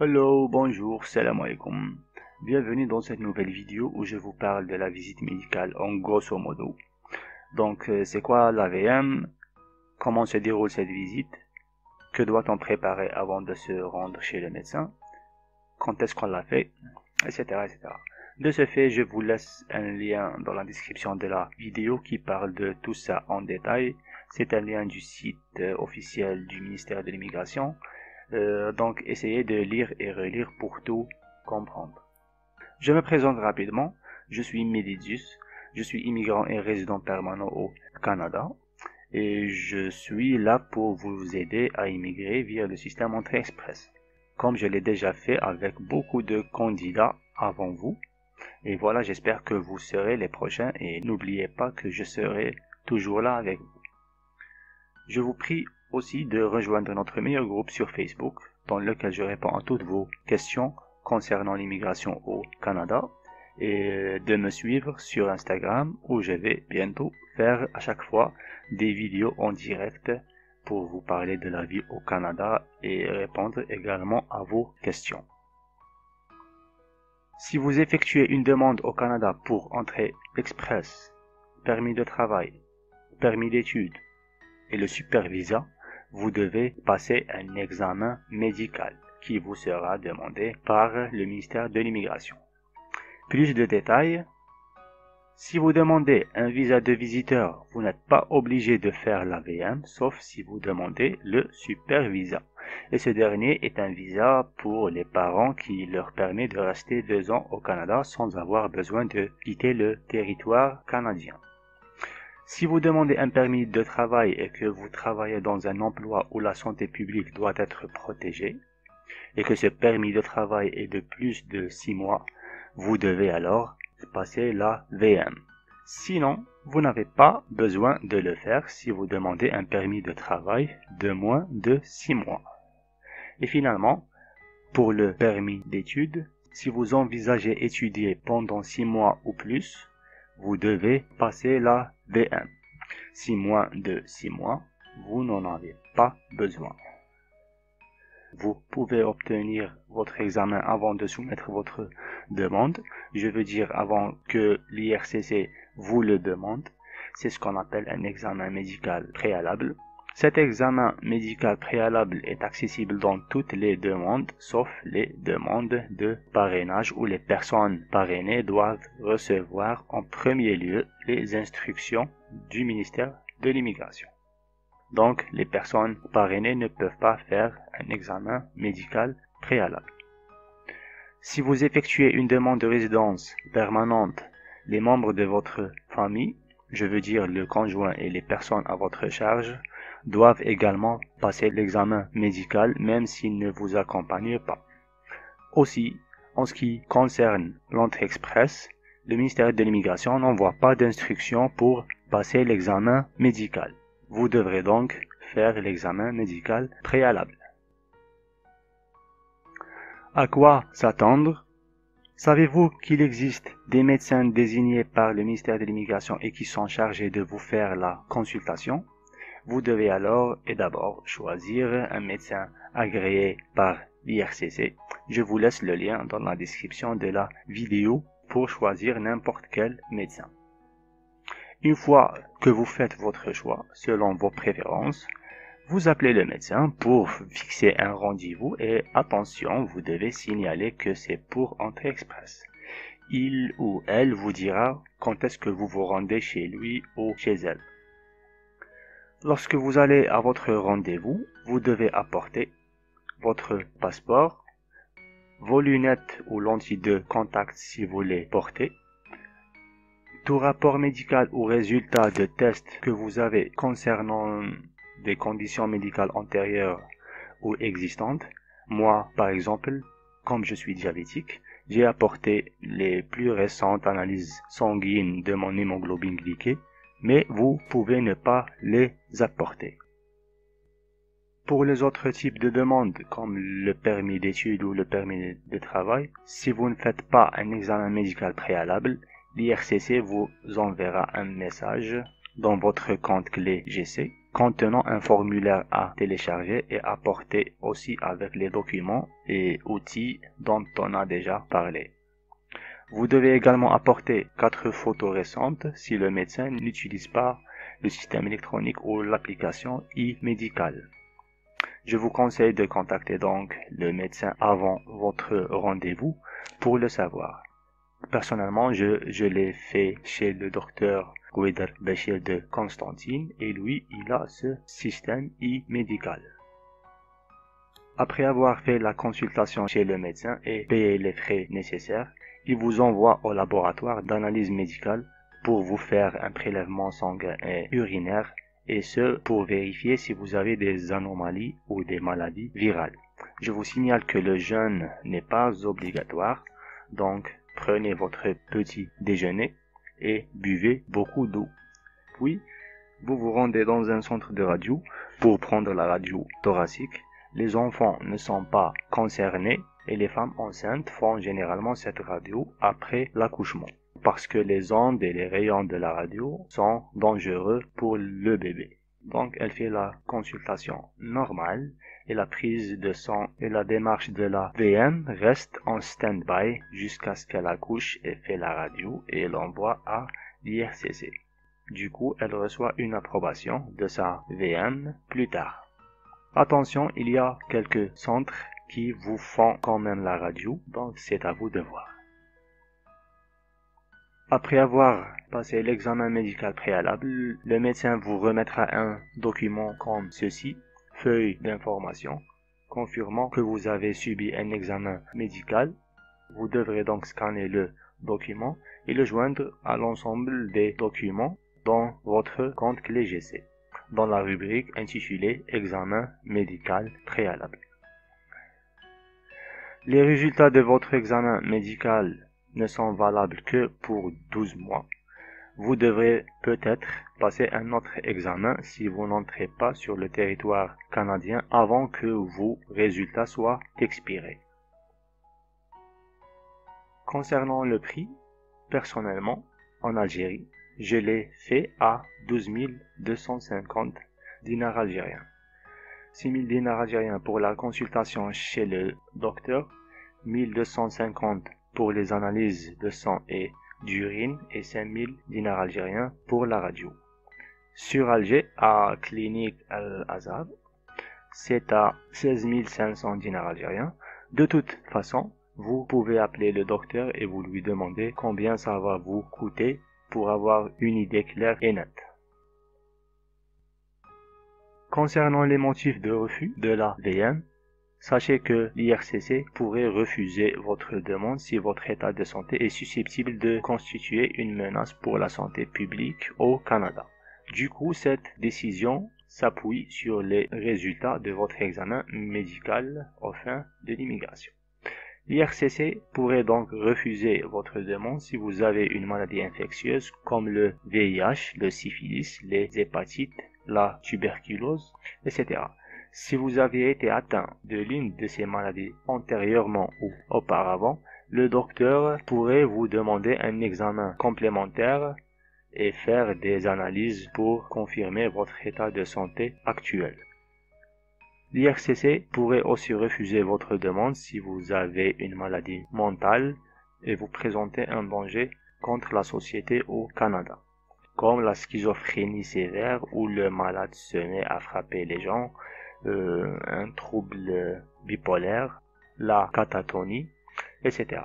Hello, bonjour, salam alaikum. Bienvenue dans cette nouvelle vidéo où je vous parle de la visite médicale en grosso modo. Donc, c'est quoi l'AVM? Comment se déroule cette visite? Que doit-on préparer avant de se rendre chez le médecin? Quand est-ce qu'on l'a fait? Etc., etc. De ce fait, je vous laisse un lien dans la description de la vidéo qui parle de tout ça en détail. C'est un lien du site officiel du ministère de l'Immigration. Donc, essayez de lire et relire pour tout comprendre. Je me présente rapidement. Je suis Medidius. Je suis immigrant et résident permanent au Canada. Et je suis là pour vous aider à immigrer via le système Entrée Express. Comme je l'ai déjà fait avec beaucoup de candidats avant vous. Et voilà, j'espère que vous serez les prochains et n'oubliez pas que je serai toujours là avec vous. Je vous prie aussi de rejoindre notre meilleur groupe sur Facebook, dans lequel je réponds à toutes vos questions concernant l'immigration au Canada, et de me suivre sur Instagram où je vais bientôt faire à chaque fois des vidéos en direct pour vous parler de la vie au Canada et répondre également à vos questions. Si vous effectuez une demande au Canada pour entrée express, permis de travail, permis d'études et le super visa, vous devez passer un examen médical qui vous sera demandé par le ministère de l'Immigration. Plus de détails, si vous demandez un visa de visiteur, vous n'êtes pas obligé de faire l'AVM, sauf si vous demandez le super visa. Et ce dernier est un visa pour les parents qui leur permet de rester 2 ans au Canada sans avoir besoin de quitter le territoire canadien. Si vous demandez un permis de travail et que vous travaillez dans un emploi où la santé publique doit être protégée, et que ce permis de travail est de plus de 6 mois, vous devez alors passer la VM. Sinon, vous n'avez pas besoin de le faire si vous demandez un permis de travail de moins de 6 mois. Et finalement, pour le permis d'études, si vous envisagez étudier pendant 6 mois ou plus, vous devez passer la VM. Si moins de 6 mois, vous n'en avez pas besoin. Vous pouvez obtenir votre examen avant de soumettre votre demande. Je veux dire avant que l'IRCC vous le demande. C'est ce qu'on appelle un examen médical préalable. Cet examen médical préalable est accessible dans toutes les demandes, sauf les demandes de parrainage où les personnes parrainées doivent recevoir en premier lieu les instructions du ministère de l'Immigration. Donc, les personnes parrainées ne peuvent pas faire un examen médical préalable. Si vous effectuez une demande de résidence permanente, les membres de votre famille, je veux dire le conjoint et les personnes à votre charge, doivent également passer l'examen médical même s'ils ne vous accompagnent pas. Aussi, en ce qui concerne l'entrée express, le ministère de l'Immigration n'envoie pas d'instructions pour passer l'examen médical. Vous devrez donc faire l'examen médical préalable. À quoi s'attendre? Savez-vous qu'il existe des médecins désignés par le ministère de l'Immigration et qui sont chargés de vous faire la consultation? Vous devez alors et d'abord choisir un médecin agréé par l'IRCC. Je vous laisse le lien dans la description de la vidéo pour choisir n'importe quel médecin. Une fois que vous faites votre choix selon vos préférences, vous appelez le médecin pour fixer un rendez-vous et attention, vous devez signaler que c'est pour entrée express. Il ou elle vous dira quand est-ce que vous vous rendez chez lui ou chez elle. Lorsque vous allez à votre rendez-vous, vous devez apporter votre passeport, vos lunettes ou lentilles de contact si vous les portez, tout rapport médical ou résultat de test que vous avez concernant des conditions médicales antérieures ou existantes. Moi, par exemple, comme je suis diabétique, j'ai apporté les plus récentes analyses sanguines de mon hémoglobine glyquée, mais vous pouvez ne pas les apporter. Pour les autres types de demandes, comme le permis d'études ou le permis de travail, si vous ne faites pas un examen médical préalable, l'IRCC vous enverra un message dans votre compte clé GC contenant un formulaire à télécharger et apporter aussi avec les documents et outils dont on a déjà parlé. Vous devez également apporter 4 photos récentes si le médecin n'utilise pas le système électronique ou l'application e-médicale. Je vous conseille de contacter donc le médecin avant votre rendez-vous pour le savoir. Personnellement, je l'ai fait chez le docteur Goueder Béchir de Constantine et lui, il a ce système e-médical. Après avoir fait la consultation chez le médecin et payé les frais nécessaires, il vous envoie au laboratoire d'analyse médicale pour vous faire un prélèvement sanguin et urinaire, et ce pour vérifier si vous avez des anomalies ou des maladies virales. Je vous signale que le jeûne n'est pas obligatoire, donc prenez votre petit déjeuner et buvez beaucoup d'eau. Puis, vous vous rendez dans un centre de radio pour prendre la radio thoracique. Les enfants ne sont pas concernés et les femmes enceintes font généralement cette radio après l'accouchement, parce que les ondes et les rayons de la radio sont dangereux pour le bébé. Donc elle fait la consultation normale et la prise de sang et la démarche de la VM reste en stand-by jusqu'à ce qu'elle accouche et fait la radio et l'envoie à l'IRCC. Du coup, elle reçoit une approbation de sa VM plus tard. Attention, il y a quelques centres qui vous font quand même la radio, donc c'est à vous de voir. Après avoir passé l'examen médical préalable, le médecin vous remettra un document comme ceci, feuille d'information, confirmant que vous avez subi un examen médical. Vous devrez donc scanner le document et le joindre à l'ensemble des documents dans votre compte clé GC, dans la rubrique intitulée Examen médical préalable. Les résultats de votre examen médical ne sont valables que pour 12 mois. Vous devrez peut-être passer un autre examen si vous n'entrez pas sur le territoire canadien avant que vos résultats soient expirés. Concernant le prix, personnellement, en Algérie, je l'ai fait à 12 250 dinars algériens. 6 000 dinars algériens pour la consultation chez le docteur, 1250 pour les analyses de sang et d'urine et 5 000 dinars algériens pour la radio. Sur Alger, à Clinique Al-Azhar, c'est à 16 500 dinars algériens. De toute façon, vous pouvez appeler le docteur et vous lui demandez combien ça va vous coûter pour avoir une idée claire et nette. Concernant les motifs de refus de la VM, sachez que l'IRCC pourrait refuser votre demande si votre état de santé est susceptible de constituer une menace pour la santé publique au Canada. Du coup, cette décision s'appuie sur les résultats de votre examen médical aux fins de l'immigration. L'IRCC pourrait donc refuser votre demande si vous avez une maladie infectieuse comme le VIH, le syphilis, les hépatites, la tuberculose, etc. Si vous avez été atteint de l'une de ces maladies antérieurement ou auparavant, le docteur pourrait vous demander un examen complémentaire et faire des analyses pour confirmer votre état de santé actuel. L'IRCC pourrait aussi refuser votre demande si vous avez une maladie mentale et vous présentez un danger contre la société au Canada, comme la schizophrénie sévère où le malade se met à frapper les gens, un trouble bipolaire, la catatonie, etc.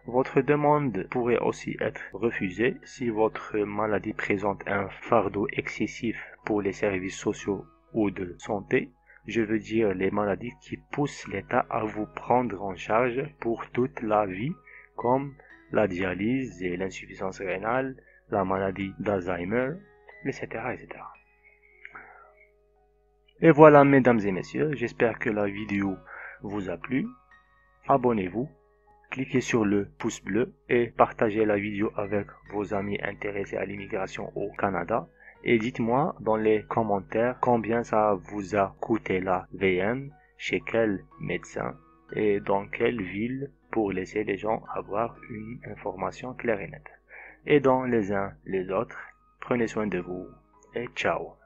Votre demande pourrait aussi être refusée si votre maladie présente un fardeau excessif pour les services sociaux ou de santé. Je veux dire les maladies qui poussent l'État à vous prendre en charge pour toute la vie, comme la dialyse et l'insuffisance rénale, la maladie d'Alzheimer, etc., etc. Et voilà, mesdames et messieurs, j'espère que la vidéo vous a plu. Abonnez-vous, cliquez sur le pouce bleu et partagez la vidéo avec vos amis intéressés à l'immigration au Canada. Et dites-moi dans les commentaires combien ça vous a coûté la VM, chez quel médecin et dans quelle ville pour laisser les gens avoir une information claire et nette. Et dans les uns les autres, prenez soin de vous et ciao.